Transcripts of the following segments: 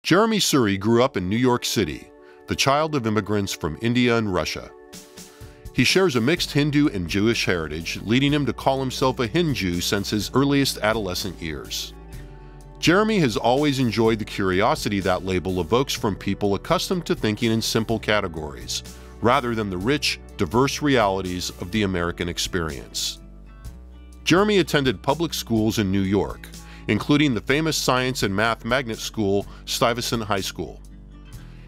Jeremi Suri grew up in New York City, the child of immigrants from India and Russia. He shares a mixed Hindu and Jewish heritage, leading him to call himself a Hindu since his earliest adolescent years. Jeremi has always enjoyed the curiosity that label evokes from people accustomed to thinking in simple categories, rather than the rich, diverse realities of the American experience. Jeremi attended public schools in New York, including the famous science and math magnet school, Stuyvesant High School.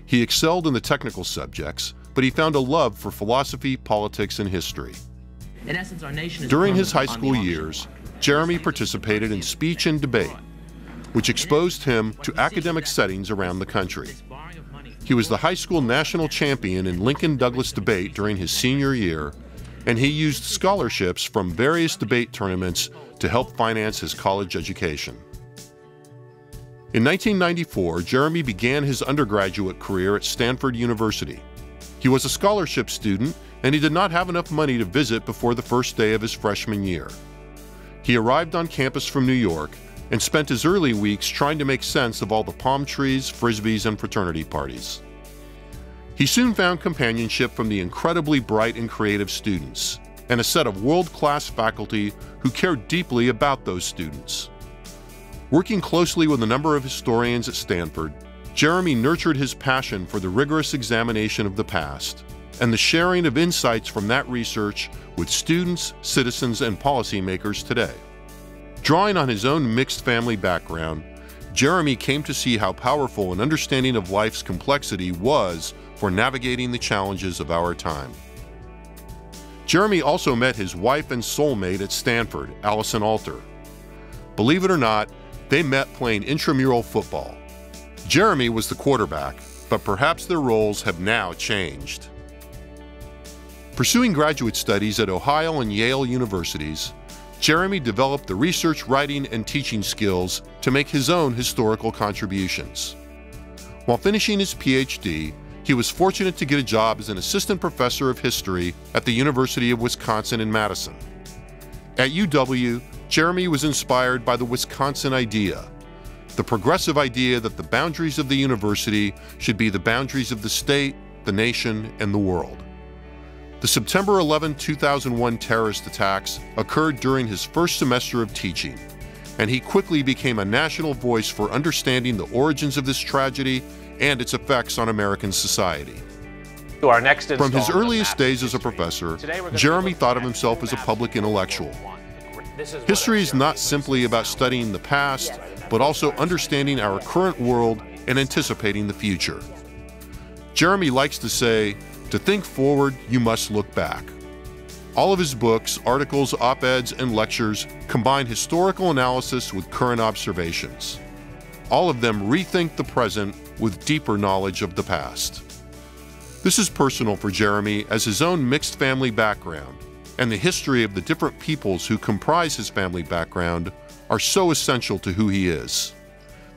He excelled in the technical subjects, but he found a love for philosophy, politics, and history. In essence, our nation is During his high school years, Jeremi participated in speech and debate, which exposed him to academic settings around the country. He was the high school national champion in Lincoln-Douglas debate during his senior year, and he used scholarships from various debate tournaments to help finance his college education. In 1994, Jeremi began his undergraduate career at Stanford University. He was a scholarship student, and he did not have enough money to visit before the first day of his freshman year. He arrived on campus from New York and spent his early weeks trying to make sense of all the palm trees, frisbees, and fraternity parties. He soon found companionship from the incredibly bright and creative students, and a set of world-class faculty who cared deeply about those students. Working closely with a number of historians at Stanford, Jeremi nurtured his passion for the rigorous examination of the past and the sharing of insights from that research with students, citizens, and policymakers today. Drawing on his own mixed family background, Jeremi came to see how powerful an understanding of life's complexity was for navigating the challenges of our time. Jeremi also met his wife and soulmate at Stanford, Allison Alter. Believe it or not, they met playing intramural football. Jeremi was the quarterback, but perhaps their roles have now changed. Pursuing graduate studies at Ohio and Yale universities, Jeremi developed the research, writing, and teaching skills to make his own historical contributions. While finishing his PhD, he was fortunate to get a job as an assistant professor of history at the University of Wisconsin in Madison. At UW, Jeremi was inspired by the Wisconsin idea, the progressive idea that the boundaries of the university should be the boundaries of the state, the nation, and the world. The September 11, 2001 terrorist attacks occurred during his first semester of teaching, and he quickly became a national voice for understanding the origins of this tragedy and its effects on American society. From his earliest days as a professor, Jeremi thought of himself as a public intellectual. History is not simply about studying the past, but also understanding our current world and anticipating the future. Jeremi likes to say, "To think forward, you must look back." All of his books, articles, op-eds, and lectures combine historical analysis with current observations. All of them rethink the present with deeper knowledge of the past. This is personal for Jeremi, as his own mixed family background and the history of the different peoples who comprise his family background are so essential to who he is.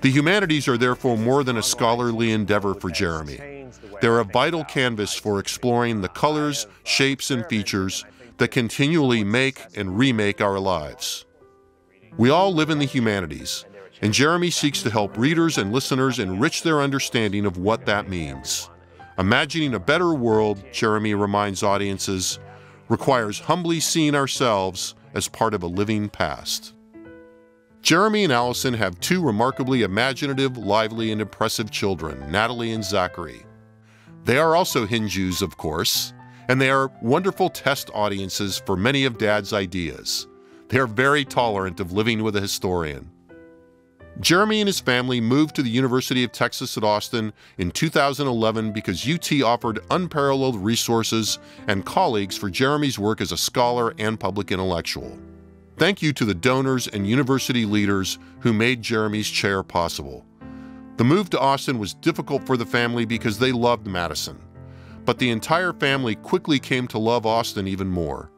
The humanities are therefore more than a scholarly endeavor for Jeremi. They're a vital canvas for exploring the colors, shapes, and features that continually make and remake our lives. We all live in the humanities, and Jeremi seeks to help readers and listeners enrich their understanding of what that means. Imagining a better world, Jeremi reminds audiences, requires humbly seeing ourselves as part of a living past. Jeremi and Allison have two remarkably imaginative, lively, and impressive children, Natalie and Zachary. They are also Hindus, of course, and they are wonderful test audiences for many of Dad's ideas. They are very tolerant of living with a historian. Jeremi and his family moved to the University of Texas at Austin in 2011 because UT offered unparalleled resources and colleagues for Jeremi's work as a scholar and public intellectual. Thank you to the donors and university leaders who made Jeremi's chair possible. The move to Austin was difficult for the family because they loved Madison, but the entire family quickly came to love Austin even more.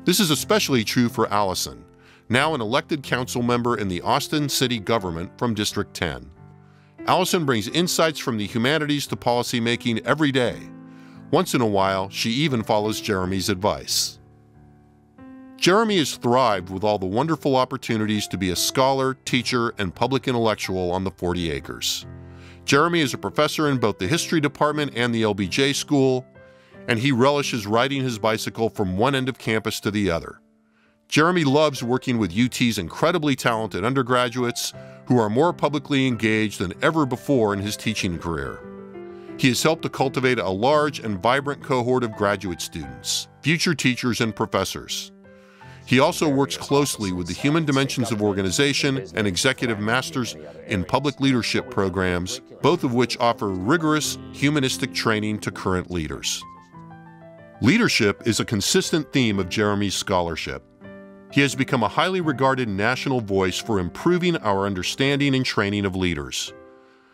This is especially true for Allison, now an elected council member in the Austin City government from District 10. Allison brings insights from the humanities to policymaking every day. Once in a while, she even follows Jeremi's advice. Jeremi has thrived with all the wonderful opportunities to be a scholar, teacher, and public intellectual on the 40 acres. Jeremi is a professor in both the history department and the LBJ school, and he relishes riding his bicycle from one end of campus to the other. Jeremi loves working with UT's incredibly talented undergraduates who are more publicly engaged than ever before in his teaching career. He has helped to cultivate a large and vibrant cohort of graduate students, future teachers, and professors. He also works closely with the Human Dimensions of Organization and Executive Masters in Public Leadership programs, both of which offer rigorous humanistic training to current leaders. Leadership is a consistent theme of Jeremi's scholarship. He has become a highly regarded national voice for improving our understanding and training of leaders.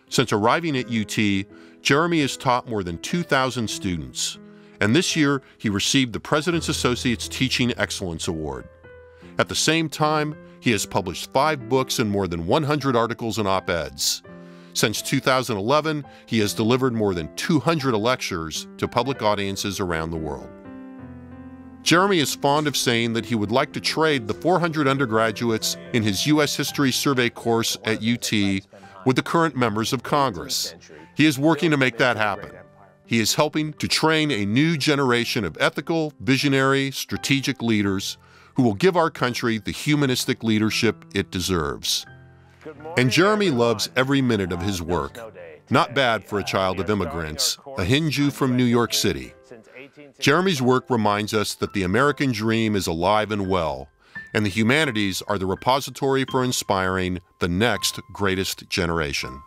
Since arriving at UT, Jeremi has taught more than 2,000 students, and this year he received the President's Associates Teaching Excellence Award. At the same time, he has published 5 books and more than 100 articles and op-eds. Since 2011, he has delivered more than 200 lectures to public audiences around the world. Jeremi is fond of saying that he would like to trade the 400 undergraduates in his U.S. History Survey course at UT with the current members of Congress. He is working to make that happen. He is helping to train a new generation of ethical, visionary, strategic leaders who will give our country the humanistic leadership it deserves. And Jeremi loves every minute of his work. Not bad for a child of immigrants, a Hindu from New York City. Jeremi's work reminds us that the American dream is alive and well, and the humanities are the repository for inspiring the next greatest generation.